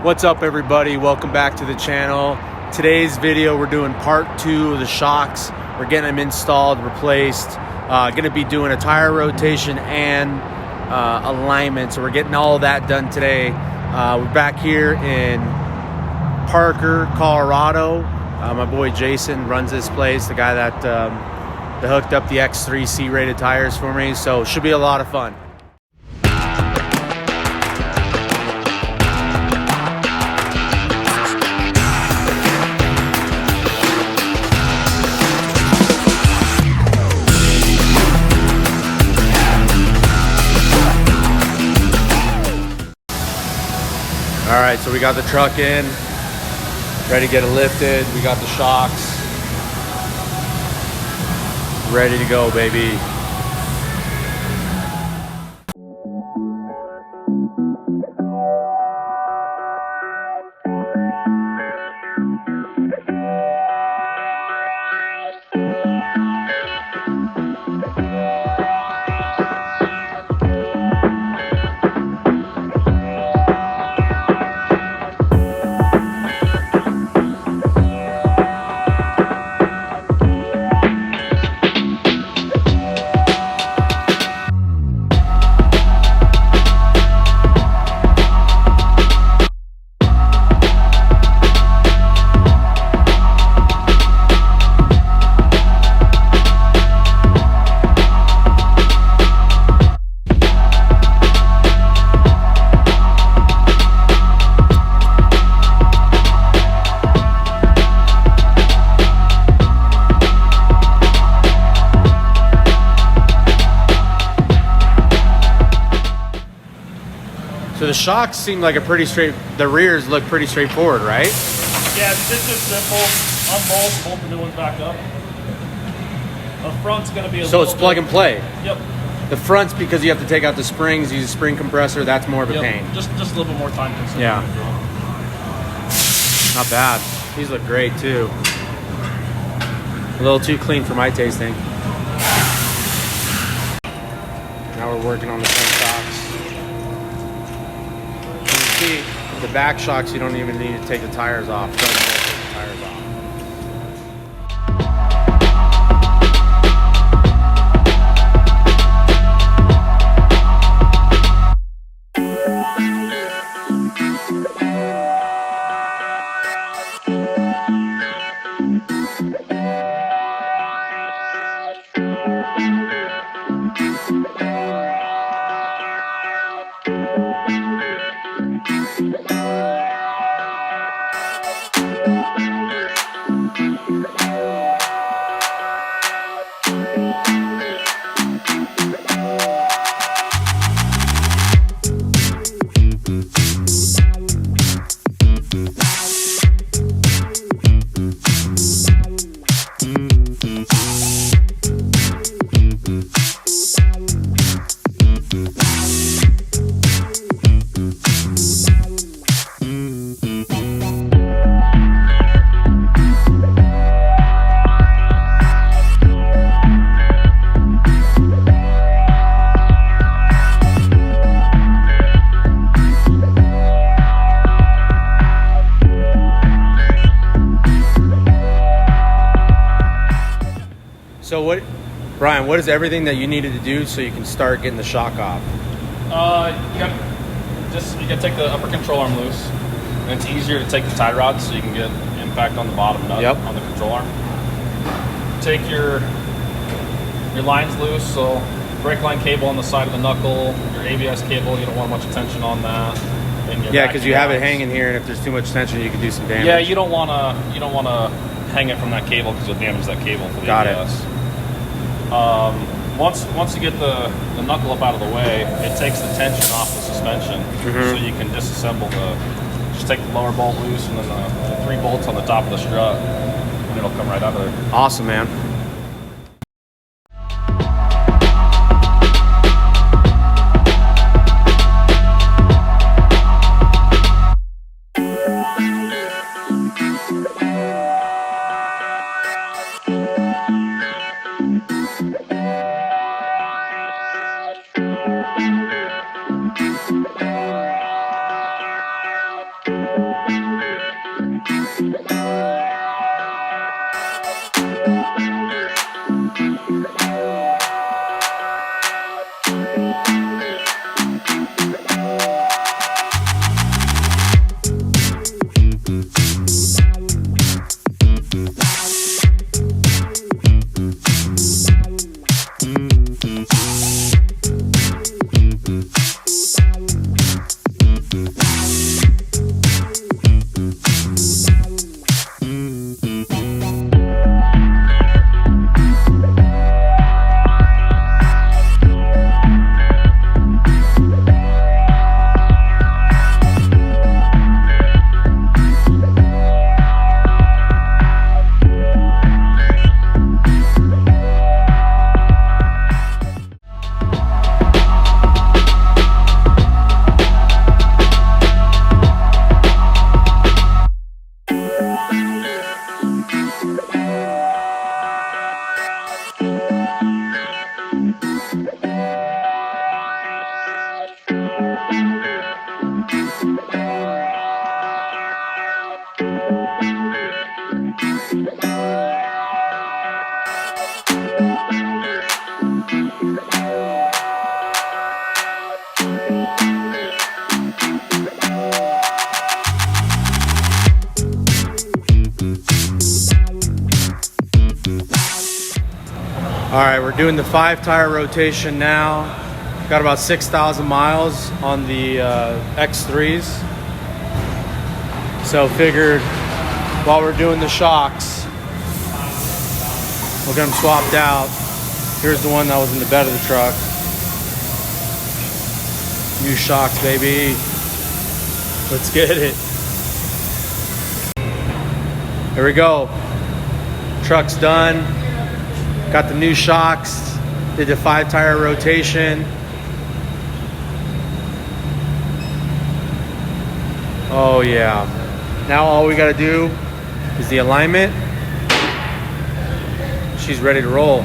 What's up, everybody? Welcome back to the channel. Today's video, we're doing part 2 of the shocks. We're getting them installed, replaced. Gonna be doing a tire rotation and alignment. So we're getting all that done today. We're back here in Parker, Colorado. My boy Jason runs this place, the guy that hooked up the X3 C-rated tires for me. So it should be a lot of fun. All right, so we got the truck in, ready to get it lifted. We got the shocks, ready to go, baby. So the shocks seem like the rears look pretty straightforward, right? Yeah, this is simple. Bolt the new ones back up. The front's gonna be So it's plug and play. Yep. The front's because you have to take out the springs, use a spring compressor, that's more of a pain. Just a little bit more time consuming. Yeah. Not bad. These look great too. A little too clean for my tasting. Now we're working on the front shocks. See, the back shocks, you don't even need to take the tires off. Don't take the tires off. So Brian, what is everything that you needed to do so you can start getting the shock off? You gotta take the upper control arm loose, and it's easier to take the tie rod so you can get impact on the bottom nut on the control arm. Take your lines loose, so brake line cable on the side of the knuckle, your ABS cable, you don't want much tension on that. Yeah, because you have it hanging here, and if there's too much tension, you can do some damage. Yeah, you don't wanna hang it from that cable because you'll damage that cable for the ABS. Once you get the knuckle up out of the way, it takes the tension off the suspension, so you can disassemble just take the lower bolt loose and then the 3 bolts on the top of the strut, and it'll come right out of there. Awesome, man. All right, we're doing the 5-tire rotation now. Got about 6,000 miles on the X3s. So figured while we're doing the shocks, we'll get them swapped out. Here's the one that was in the bed of the truck. New shocks, baby. Let's get it. Here we go. Truck's done. Got the new shocks. Did the 5-tire rotation. Oh yeah. Now all we gotta do is the alignment. She's ready to roll.